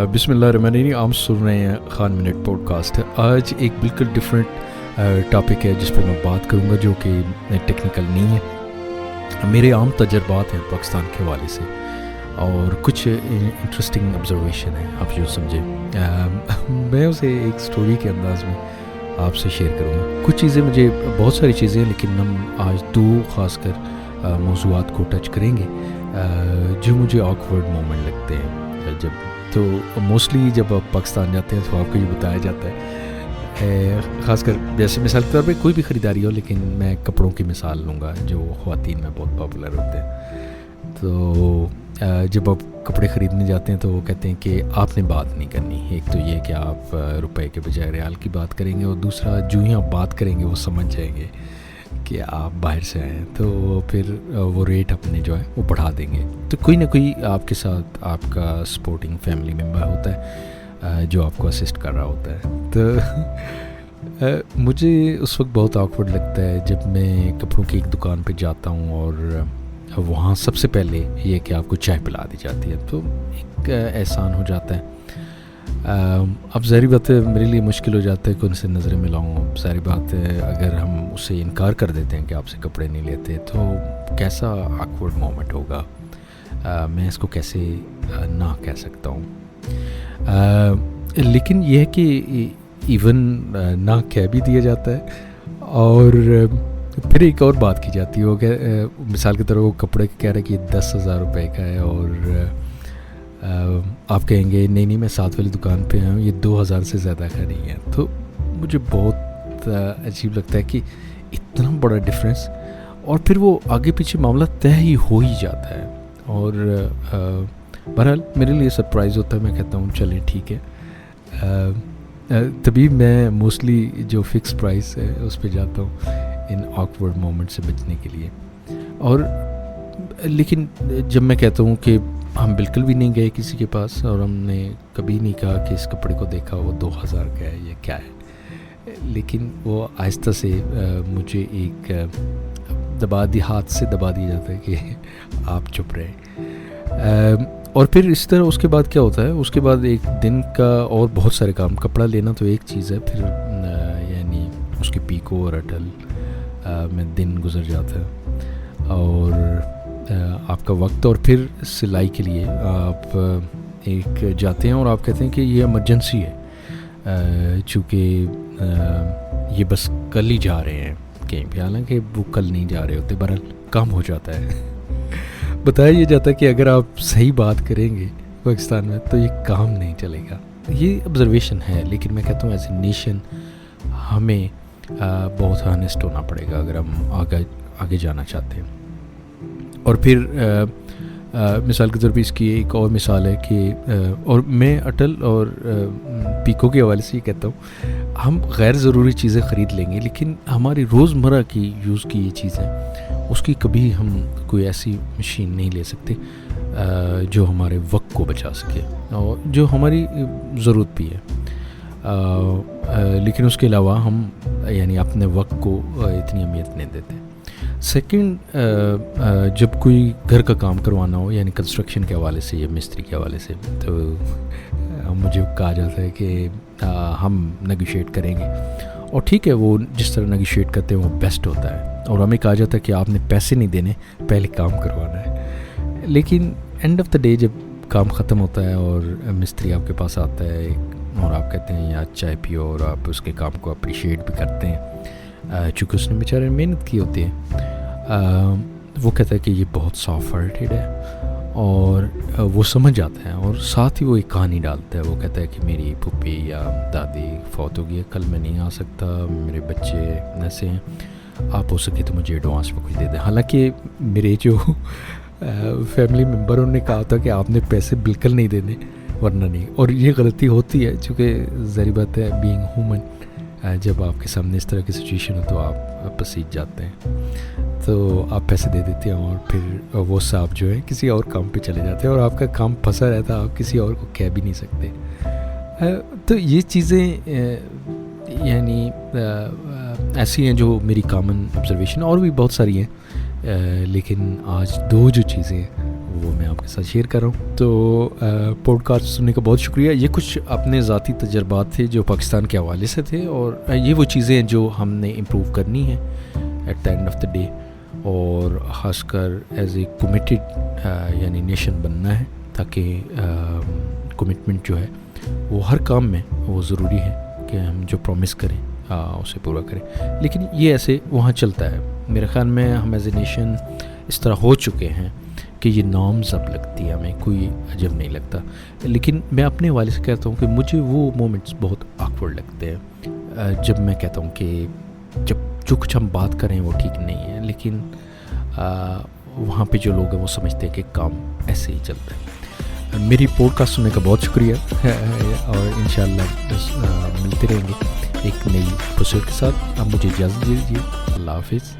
بسم اللہ الرحمن الرحیم. آپ سن رہے ہیں خان منٹ پوڈ کاسٹ. آج ایک بالکل ڈفرینٹ ٹاپک ہے جس پہ میں بات کروں گا جو کہ ٹیکنیکل نہیں ہے. میرے عام تجربات ہیں پاکستان کے حوالے سے اور کچھ انٹرسٹنگ آبزرویشن ہیں, آپ جو سمجھیں. میں اسے ایک سٹوری کے انداز میں آپ سے شیئر کروں گا. کچھ چیزیں مجھے بہت ساری چیزیں لیکن ہم آج دو خاص کر موضوعات کو ٹچ کریں گے جو مجھے آکورڈ مومنٹ لگتے ہیں. تو موسٹلی جب آپ پاکستان جاتے ہیں تو آپ کو یہ بتایا جاتا ہے, خاص کر جیسے مثال کے طور پہ کوئی بھی خریداری ہو, لیکن میں کپڑوں کی مثال لوں گا جو خواتین میں بہت پاپولر ہوتے ہیں. تو جب آپ کپڑے خریدنے جاتے ہیں تو وہ کہتے ہیں کہ آپ نے بات نہیں کرنی. ایک تو یہ کہ آپ روپے کے بجائے ریال کی بات کریں گے, اور دوسرا جو ہی آپ بات کریں گے وہ سمجھ جائیں گے کہ آپ باہر سے آئے ہیں, تو پھر وہ ریٹ اپنے جو ہے وہ بڑھا دیں گے. تو کوئی نہ کوئی آپ کے ساتھ آپ کا سپورٹنگ فیملی ممبر ہوتا ہے جو آپ کو اسسٹ کر رہا ہوتا ہے. تو مجھے اس وقت بہت آکورڈ لگتا ہے جب میں کپڑوں کی ایک دکان پہ جاتا ہوں اور وہاں سب سے پہلے یہ کہ آپ کو چائے پلا دی جاتی ہے, تو ایک احسان ہو جاتا ہے. اب ظاہری بات ہے میرے لیے مشکل ہو جاتا ہے کہ ان سے نظریں ملاؤں. ظاہری بات ہے اگر ہم اسے انکار کر دیتے ہیں کہ آپ سے کپڑے نہیں لیتے تو کیسا آکورڈ مومنٹ ہوگا. میں اس کو کیسے نہ کہہ سکتا ہوں. لیکن یہ ہے کہ ایون نہ کہہ بھی دیا جاتا ہے, اور پھر ایک اور بات کی جاتی ہے. کہ مثال کے طور پر وہ کپڑے کہہ رہے کہ یہ 10,000 روپے کا ہے, اور آپ کہیں گے نہیں میں ساتھ والی دکان پہ ہوں, یہ 2,000 سے زیادہ کا نہیں ہے. تو مجھے بہت عجیب لگتا ہے کہ اتنا بڑا ڈفرینس, اور پھر وہ آگے پیچھے معاملہ طے ہی ہو ہی جاتا ہے. اور بہرحال میرے لیے سرپرائز ہوتا ہے. میں کہتا ہوں چلیں ٹھیک ہے. تبھی میں موسٹلی جو فکس پرائس ہے اس پہ جاتا ہوں ان آکورڈ مومنٹ سے بچنے کے لیے. اور لیکن جب میں کہتا ہوں کہ ہم بالکل بھی نہیں گئے کسی کے پاس اور ہم نے کبھی نہیں کہا کہ اس کپڑے کو دیکھا وہ 2,000 کا ہے یا کیا ہے, لیکن وہ آہستہ سے مجھے ایک ہاتھ سے دبا دیا جاتا ہے کہ آپ چپ رہے. اور پھر اس طرح اس کے بعد کیا ہوتا ہے, اس کے بعد ایک دن کا اور بہت سارے کام. کپڑا لینا تو ایک چیز ہے, پھر یعنی اس کی پیکو اور اٹل میں دن گزر جاتا ہے, اور آپ کا وقت. اور پھر سلائی کے لیے آپ ایک جاتے ہیں اور آپ کہتے ہیں کہ یہ ایمرجنسی ہے, چونکہ یہ بس کل ہی جا رہے ہیں کہیں پہ, حالانکہ وہ کل نہیں جا رہے ہوتے. بہرحال کام ہو جاتا ہے. بتایا یہ جاتا ہے کہ اگر آپ صحیح بات کریں گے پاکستان میں تو یہ کام نہیں چلے گا. یہ آبزرویشن ہے, لیکن میں کہتا ہوں ایز اے نیشن ہمیں بہت ہانیسٹ ہونا پڑے گا اگر ہم آگے جانا چاہتے ہیں. اور پھر مثال کے طور پہ اس کی ایک اور مثال ہے کہ اور میں اٹل اور پیکو کے حوالے سے یہ کہتا ہوں, ہم غیر ضروری چیزیں خرید لیں گے لیکن ہماری روزمرہ کی یوز کی یہ چیزیں اس کی کبھی ہم کوئی ایسی مشین نہیں لے سکتے جو ہمارے وقت کو بچا سکے اور جو ہماری ضرورت بھی ہے. لیکن اس کے علاوہ ہم یعنی اپنے وقت کو اتنی اہمیت نہیں دیتے. سیکنڈ, جب کوئی گھر کا کام کروانا ہو یعنی کنسٹرکشن کے حوالے سے یا مستری کے حوالے سے, تو مجھے کہا جاتا ہے کہ ہم نیگوشیٹ کریں گے, اور ٹھیک ہے وہ جس طرح نیگوشیٹ کرتے ہیں وہ بیسٹ ہوتا ہے. اور ہمیں کہا جاتا ہے کہ آپ نے پیسے نہیں دینے, پہلے کام کروانا ہے. لیکن اینڈ آف دا ڈے جب کام ختم ہوتا ہے اور مستری آپ کے پاس آتا ہے اور آپ کہتے ہیں یا چائے پیو, اور آپ اس کے کام کو اپریشیٹ بھی کرتے ہیں چونکہ اس نے بیچارے محنت کی ہوتی ہے, وہ کہتا ہے کہ یہ بہت سافٹ ہارٹیڈ ہے, اور وہ سمجھ جاتا ہے. اور ساتھ ہی وہ ایک کہانی ڈالتا ہے. وہ کہتا ہے کہ میری پھپھی یا دادی فوت ہو گئی ہے, کل میں نہیں آ سکتا, میرے بچے ایسے ہیں, آپ ہو سکے تو مجھے ایڈوانس میں کچھ دے دیں. حالانکہ میرے جو فیملی ممبروں نے کہا تھا کہ آپ نے پیسے بالکل نہیں دینے ورنہ نہیں. اور یہ غلطی ہوتی ہے چونکہ ظاہری بات ہے بینگ ہیومن, جب آپ کے سامنے اس طرح کی سچویشن ہو تو آپ پسیج جاتے ہیں, تو آپ پیسے دے دیتے ہیں اور پھر وہ صاحب جو ہے کسی اور کام پہ چلے جاتے ہیں اور آپ کا کام پھنسا رہتا ہے, آپ کسی اور کو کہہ بھی نہیں سکتے. تو یہ چیزیں یعنی ایسی ہیں جو میری کامن آبزرویشن, اور بھی بہت ساری ہیں, لیکن آج دو جو چیزیں وہ میں آپ کے ساتھ شیئر کر رہا ہوں. تو پوڈ کاسٹ سننے کا بہت شکریہ. یہ کچھ اپنے ذاتی تجربات تھے جو پاکستان کے حوالے سے تھے, اور یہ وہ چیزیں ہیں جو ہم نے امپروو کرنی ہیں at the end of the day, اور خاص کر ایز اے کمیٹیڈ یعنی نیشن بننا ہے, تاکہ کمٹمنٹ جو ہے وہ ہر کام میں وہ ضروری ہے کہ ہم جو پرومس کریں اسے پورا کریں. لیکن یہ ایسے وہاں چلتا ہے. میرے خیال میں ہم ایز اے نیشن اس طرح ہو چکے ہیں کہ یہ نارمز اب لگتی ہے ہمیں, کوئی عجب نہیں لگتا. لیکن میں اپنے والے سے کہتا ہوں کہ مجھے وہ مومنٹس بہت آکورڈ لگتے ہیں جب میں کہتا ہوں کہ جب جو کچھ ہم بات کریں وہ ٹھیک نہیں ہے, لیکن وہاں پہ جو لوگ ہیں وہ سمجھتے ہیں کہ کام ایسے ہی چلتا ہے. میری پوڈ کاسٹ سننے کا بہت شکریہ, اور انشاءاللہ ملتے رہیں گے ایک نئی ایپیسوڈ کے ساتھ. اب مجھے اجازت دیجیے. اللہ حافظ.